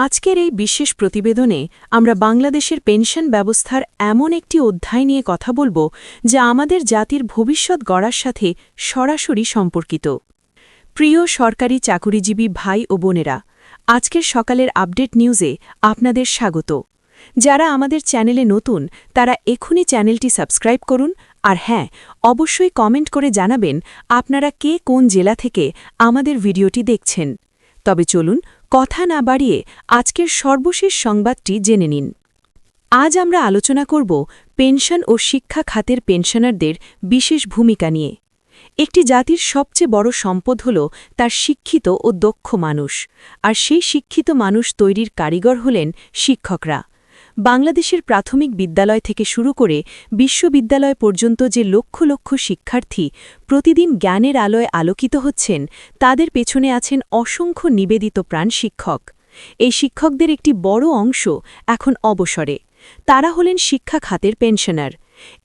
আজকের এই বিশেষ প্রতিবেদনে আমরা বাংলাদেশের পেনশন ব্যবস্থার এমন একটি অধ্যায় নিয়ে কথা বলব যা আমাদের জাতির ভবিষ্যৎ গড়ার সাথে সরাসরি সম্পর্কিত। প্রিয় সরকারি চাকুরিজীবী ভাই ও বোনেরা, আজকের সকালের আপডেট নিউজে আপনাদের স্বাগত। যারা আমাদের চ্যানেলে নতুন তারা এখনই চ্যানেলটি সাবস্ক্রাইব করুন, আর হ্যাঁ, অবশ্যই কমেন্ট করে জানাবেন আপনারা কে কোন জেলা থেকে আমাদের ভিডিওটি দেখছেন। তবে চলুন কথা না বাড়িয়ে আজকের সর্বশেষ সংবাদটি জেনে নিন। আজ আমরা আলোচনা করব পেনশন ও শিক্ষা খাতের পেনশনারদের বিশেষ ভূমিকা নিয়ে। একটি জাতির সবচেয়ে বড় সম্পদ হল তার শিক্ষিত ও দক্ষ মানুষ, আর সেই শিক্ষিত মানুষ তৈরির কারিগর হলেন শিক্ষকরা। বাংলাদেশের প্রাথমিক বিদ্যালয় থেকে শুরু করে বিশ্ববিদ্যালয় পর্যন্ত যে লক্ষ লক্ষ শিক্ষার্থী প্রতিদিন জ্ঞানের আলোয় আলোকিত হচ্ছেন, তাদের পেছনে আছেন অসংখ্য নিবেদিত প্রাণ শিক্ষক। এই শিক্ষকদের একটি বড় অংশ এখন অবসরে। তারা হলেন শিক্ষা খাতের পেনশনার।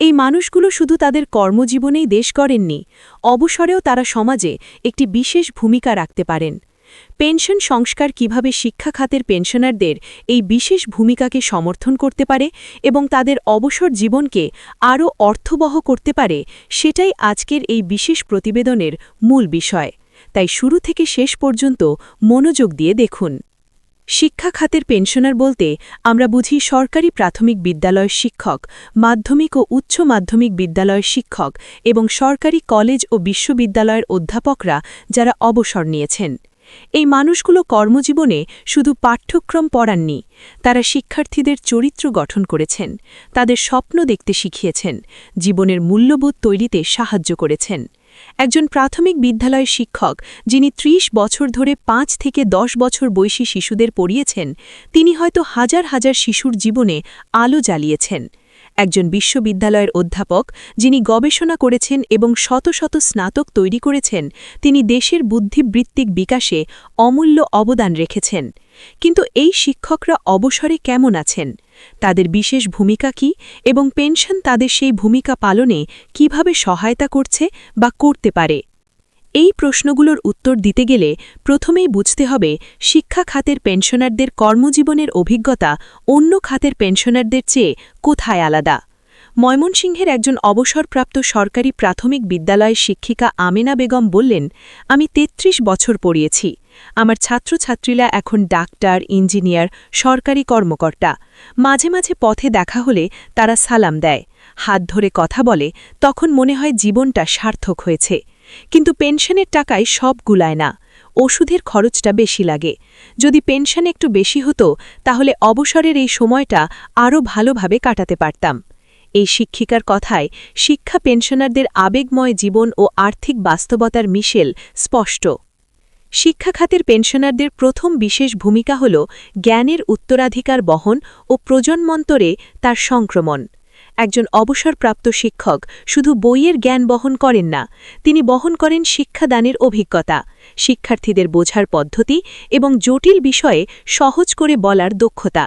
এই মানুষগুলো শুধু তাদের কর্মজীবনেই দেশ গড়েননি, অবসরেও তারা সমাজে একটি বিশেষ ভূমিকা রাখতে পারেন। পেনশন সংস্কার কিভাবে শিক্ষা খাতের পেনশনারদের এই বিশেষ ভূমিকাকে সমর্থন করতে পারে এবং তাদের অবসর জীবনকে আরও অর্থবহ করতে পারে, সেটাই আজকের এই বিশেষ প্রতিবেদনের মূল বিষয়। তাই শুরু থেকে শেষ পর্যন্ত মনোযোগ দিয়ে দেখুন। শিক্ষা খাতের পেনশনার বলতে আমরা বুঝি সরকারি প্রাথমিক বিদ্যালয়ের শিক্ষক, মাধ্যমিক ও উচ্চ মাধ্যমিক বিদ্যালয়ের শিক্ষক এবং সরকারি কলেজ ও বিশ্ববিদ্যালয়ের অধ্যাপকরা যারা অবসর নিয়েছেন। এই মানুষগুলো কর্মজীবনে শুধু পাঠ্যক্রম পড়াননি, তারা শিক্ষার্থীদের চরিত্র গঠন করেছেন, তাদের স্বপ্ন দেখতে শিখিয়েছেন, জীবনের মূল্যবোধ তৈরিতে সাহায্য করেছেন। একজন প্রাথমিক বিদ্যালয়ের শিক্ষক যিনি ৩০ বছর ধরে ৫ থেকে ১০ বছর বয়সী শিশুদের পড়িয়েছেন, তিনি হয়তো হাজার হাজার শিশুর জীবনে আলো জ্বালিয়েছেন। একজন বিশ্ববিদ্যালয়ের অধ্যাপক যিনি গবেষণা করেছেন এবং শত শত স্নাতক তৈরি করেছেন, তিনি দেশের বুদ্ধিবৃত্তিক বিকাশে অমূল্য অবদান রেখেছেন। কিন্তু এই শিক্ষকরা অবসরে কেমন আছেন? তাদের বিশেষ ভূমিকা কি এবং পেনশন তাদের সেই ভূমিকা পালনে কিভাবে সহায়তা করছে বা করতে পারে? এই প্রশ্নগুলোর উত্তর দিতে গেলে প্রথমেই বুঝতে হবে শিক্ষা খাতের পেনশনারদের কর্মজীবনের অভিজ্ঞতা অন্য খাতের পেনশনারদের চেয়ে কোথায় আলাদা। ময়মনসিংহের একজন অবসরপ্রাপ্ত সরকারি প্রাথমিক বিদ্যালয়ের শিক্ষিকা আমেনা বেগম বললেন, আমি ৩৩ বছর পড়িয়েছি। আমার ছাত্রছাত্রীরা এখন ডাক্তার, ইঞ্জিনিয়ার, সরকারি কর্মকর্তা। মাঝে মাঝে পথে দেখা হলে তারা সালাম দেয়, হাত ধরে কথা বলে, তখন মনে হয় জীবনটা সার্থক হয়েছে। কিন্তু পেনশনের টাকায় সব গুলায় না, ওষুধের খরচটা বেশি লাগে। যদি পেনশন একটু বেশি হতো তাহলে অবসরের এই সময়টা আরও ভালোভাবে কাটাতে পারতাম। এই শিক্ষিকার কথায় শিক্ষা পেনশনারদের আবেগময় জীবন ও আর্থিক বাস্তবতার মিশেল স্পষ্ট। শিক্ষা খাতের পেনশনারদের প্রথম বিশেষ ভূমিকা হল জ্ঞানের উত্তরাধিকার বহন ও প্রজন্মান্তরে তার সংক্রমণ। একজন অবসরপ্রাপ্ত শিক্ষক শুধু বইয়ের জ্ঞান বহন করেন না, তিনি বহন করেন শিক্ষাদানের অভিজ্ঞতা, শিক্ষার্থীদের বোঝার পদ্ধতি এবং জটিল বিষয়ে সহজ করে বলার দক্ষতা।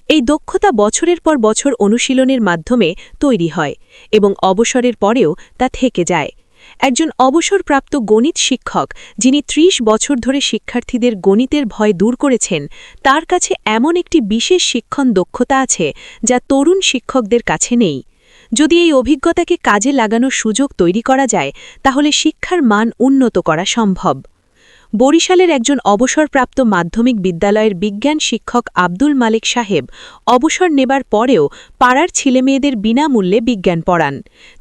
এই দক্ষতা বছরের পর বছর অনুশীলনের মাধ্যমে তৈরি হয় এবং অবসরের পরেও তা থেকে যায়। একজন অবসরপ্রাপ্ত গণিত শিক্ষক যিনি ৩০ বছর ধরে শিক্ষার্থীদের গণিতের ভয় দূর করেছেন, তার কাছে এমন একটি বিশেষ শিক্ষণ দক্ষতা আছে যা তরুণ শিক্ষকদের কাছে নেই। যদি এই অভিজ্ঞতাকে কাজে লাগানোর সুযোগ তৈরি করা যায়, তাহলে শিক্ষার মান উন্নত করা সম্ভব। বরিশালের একজন অবসরপ্রাপ্ত মাধ্যমিক বিদ্যালয়ের বিজ্ঞান শিক্ষক আব্দুল মালিক সাহেব অবসর নেবার পরেও পাড়ার ছেলেমেয়েদের বিনামূল্যে বিজ্ঞান পড়ান।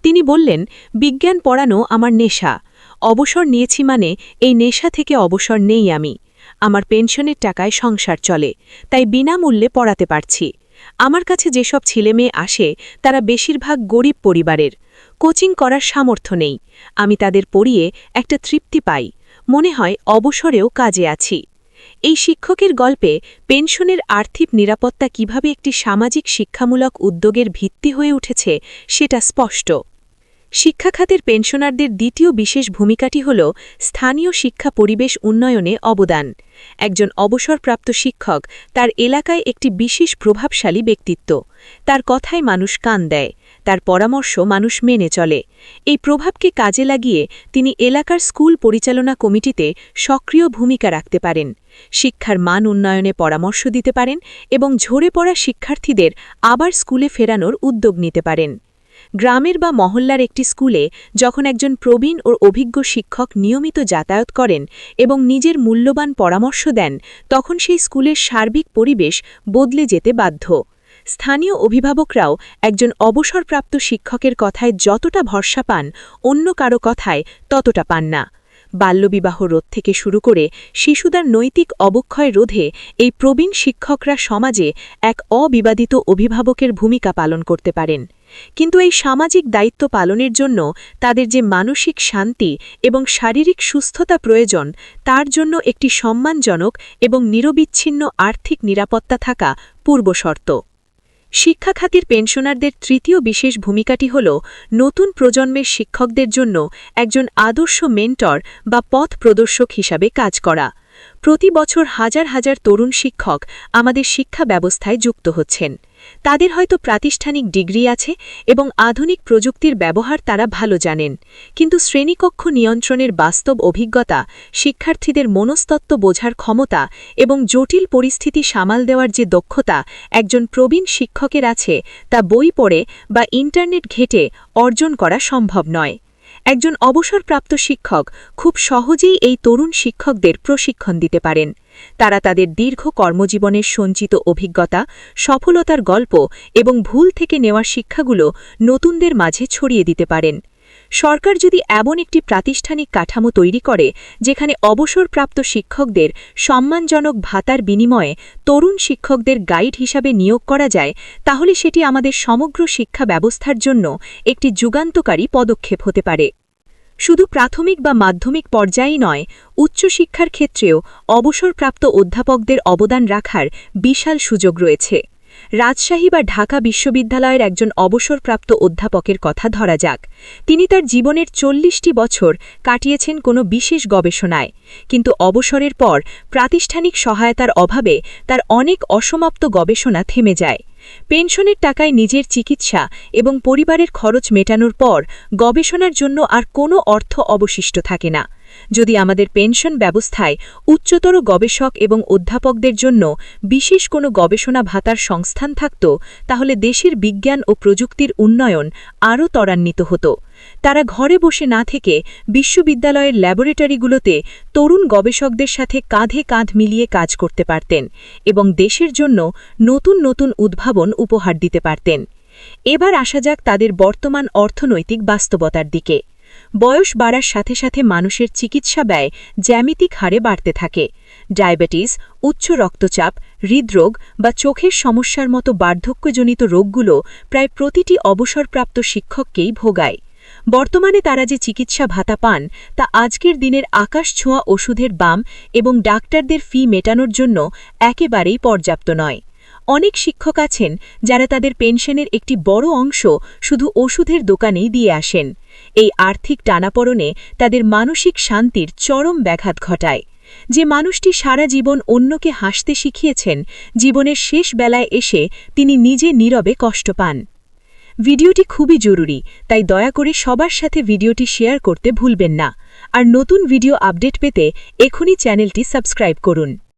তিনি বললেন, বিজ্ঞান পড়ানো আমার নেশা। অবসর নিয়েছি মানে এই নেশা থেকে অবসর নেই আমি। আমার পেনশনের টাকায় সংসার চলে, তাই বিনামূল্যে পড়াতে পারছি। আমার কাছে যেসব ছেলেমেয়ে আসে তারা বেশিরভাগ গরিব পরিবারের, কোচিং করার সামর্থ্য নেই। আমি তাদের পড়িয়ে একটা তৃপ্তি পাই, মনে হয় অবসরেও কাজে আছি। এই শিক্ষকের গল্পে পেনশনের আর্থিক নিরাপত্তা কিভাবে একটি সামাজিক শিক্ষামূলক উদ্যোগের ভিত্তি হয়ে উঠেছে সেটা স্পষ্ট। শিক্ষা খাতের পেনশনারদের দ্বিতীয় বিশেষ ভূমিকাটি হল স্থানীয় শিক্ষা পরিবেশ উন্নয়নে অবদান। একজন অবসরপ্রাপ্ত শিক্ষক তার এলাকায় একটি বিশেষ প্রভাবশালী ব্যক্তিত্ব। তার কথায় মানুষ কান দেয়, তার পরামর্শ মানুষ মেনে চলে। এই প্রভাবকে কাজে লাগিয়ে তিনি এলাকার স্কুল পরিচালনা কমিটিতে সক্রিয় ভূমিকা রাখতে পারেন, শিক্ষার মান উন্নয়নে পরামর্শ দিতে পারেন এবং ঝরে পড়া শিক্ষার্থীদের আবার স্কুলে ফেরানোর উদ্যোগ নিতে পারেন। গ্রামের বা মহল্লার একটি স্কুলে যখন একজন প্রবীণ ও অভিজ্ঞ শিক্ষক নিয়মিত যাতায়াত করেন এবং নিজের মূল্যবান পরামর্শ দেন, তখন সেই স্কুলের সার্বিক পরিবেশ বদলে যেতে বাধ্য। স্থানীয় অভিভাবকরাও একজন অবসরপ্রাপ্ত শিক্ষকের কথায় যতটা ভরসা পান, অন্য কারো কথায় ততটা পান না। বাল্যবিবাহ রোধ থেকে শুরু করে শিশুদের নৈতিক অবক্ষয় রোধে এই প্রবীণ শিক্ষকরা সমাজে এক অবিবাদিত অভিভাবকের ভূমিকা পালন করতে পারেন। কিন্তু এই সামাজিক দায়িত্ব পালনের জন্য তাদের যে মানসিক শান্তি এবং শারীরিক সুস্থতা প্রয়োজন, তার জন্য একটি সম্মানজনক এবং নিরবিচ্ছিন্ন আর্থিক নিরাপত্তা থাকা পূর্বশর্ত। শিক্ষা খাতের পেনশনারদের তৃতীয় বিশেষ ভূমিকাটি হল নতুন প্রজন্মের শিক্ষকদের জন্য একজন আদর্শ মেন্টর বা পথ প্রদর্শক হিসাবে কাজ করা। প্রতি বছর হাজার হাজার তরুণ শিক্ষক আমাদের শিক্ষা ব্যবস্থায় যুক্ত হচ্ছেন। তাদের হয়তো প্রাতিষ্ঠানিক ডিগ্রি আছে এবং আধুনিক প্রযুক্তির ব্যবহার তারা ভালো জানেন, কিন্তু শ্রেণীকক্ষ নিয়ন্ত্রণের বাস্তব অভিজ্ঞতা, শিক্ষার্থীদের মনস্তত্ত্ব বোঝার ক্ষমতা এবং জটিল পরিস্থিতি সামাল দেওয়ার যে দক্ষতা একজন প্রবীণ শিক্ষকের আছে, তা বই পড়ে বা ইন্টারনেট ঘেঁটে অর্জন করা সম্ভব নয়। একজন অবসরপ্রাপ্ত শিক্ষক খুব সহজেই এই তরুণ শিক্ষকদের প্রশিক্ষণ দিতে পারেন। তারা তাদের দীর্ঘ কর্মজীবনের সঞ্চিত অভিজ্ঞতা, সফলতার গল্প এবং ভুল থেকে নেওয়া শিক্ষাগুলো নতুনদের মাঝে ছড়িয়ে দিতে পারেন। সরকার যদি এমন একটি প্রাতিষ্ঠানিক কাঠামো তৈরি করে যেখানে অবসরপ্রাপ্ত শিক্ষকদের সম্মানজনক ভাতার বিনিময়ে তরুণ শিক্ষকদের গাইড হিসাবে নিয়োগ করা যায়, তাহলে সেটি আমাদের সমগ্র শিক্ষা ব্যবস্থার জন্য একটি যুগান্তকারী পদক্ষেপ হতে পারে। শুধু প্রাথমিক বা মাধ্যমিক পর্যায়েই নয়, উচ্চশিক্ষার ক্ষেত্রেও অবসরপ্রাপ্ত অধ্যাপকদের অবদান রাখার বিশাল সুযোগ রয়েছে। রাজশাহী বা ঢাকা বিশ্ববিদ্যালয়ের একজন অবসরপ্রাপ্ত অধ্যাপকের কথা ধরা যাক। তিনি তার জীবনের 40টি বছর কাটিয়েছেন কোনো বিশেষ গবেষণায়, কিন্তু অবসরের পর প্রাতিষ্ঠানিক সহায়তার অভাবে তার অনেক অসমাপ্ত গবেষণা থেমে যায়। পেনশনের টাকায় নিজের চিকিৎসা এবং পরিবারের খরচ মেটানোর পর গবেষণার জন্য আর কোনো অর্থ অবশিষ্ট থাকে না। যদি আমাদের পেনশন ব্যবস্থায় উচ্চতর গবেষক এবং অধ্যাপকদের জন্য বিশেষ কোনো গবেষণা ভাতার সংস্থান থাকত, তাহলে দেশের বিজ্ঞান ও প্রযুক্তির উন্নয়ন আরও ত্বরান্বিত হতো। তারা ঘরে বসে না থেকে বিশ্ববিদ্যালয়ের ল্যাবরেটরিগুলোতে তরুণ গবেষকদের সাথে কাঁধে কাঁধ মিলিয়ে কাজ করতে পারতেন এবং দেশের জন্য নতুন নতুন উদ্ভাবন উপহার দিতে পারতেন। এবার আসা যাক তাদের বর্তমান অর্থনৈতিক বাস্তবতার দিকে। বয়স বাড়ার সাথে সাথে মানুষের চিকিৎসা ব্যয় জ্যামিতিক হারে বাড়তে থাকে। ডায়াবেটিস, উচ্চ রক্তচাপ, হৃদরোগ বা চোখের সমস্যার মতো বার্ধক্যজনিত রোগগুলো প্রায় প্রতিটি অবসরপ্রাপ্ত শিক্ষককেই ভোগায়। বর্তমানে তারা যে চিকিৎসা ভাতা পান, তা আজকের দিনের আকাশছোঁয়া ওষুধের দাম এবং ডাক্তারদের ফি মেটানোর জন্য একেবারেই পর্যাপ্ত নয়। অনেক শিক্ষক আছেন যারা তাদের পেনশনের একটি বড় অংশ শুধু ওষুধের দোকানেই দিয়ে আসেন। এই আর্থিক টানাপড়নে তাদের মানসিক শান্তির চরম ব্যাঘাত ঘটায়। যে মানুষটি সারা জীবন অন্যকে হাসতে শিখিয়েছেন, জীবনের শেষ বেলায় এসে তিনি নিজে নীরবে কষ্ট পান। ভিডিওটি খুবই জরুরি, তাই দয়া করে সবার সাথে ভিডিওটি শেয়ার করতে ভুলবেন না। আর নতুন ভিডিও আপডেট পেতে এখনই চ্যানেলটি সাবস্ক্রাইব করুন।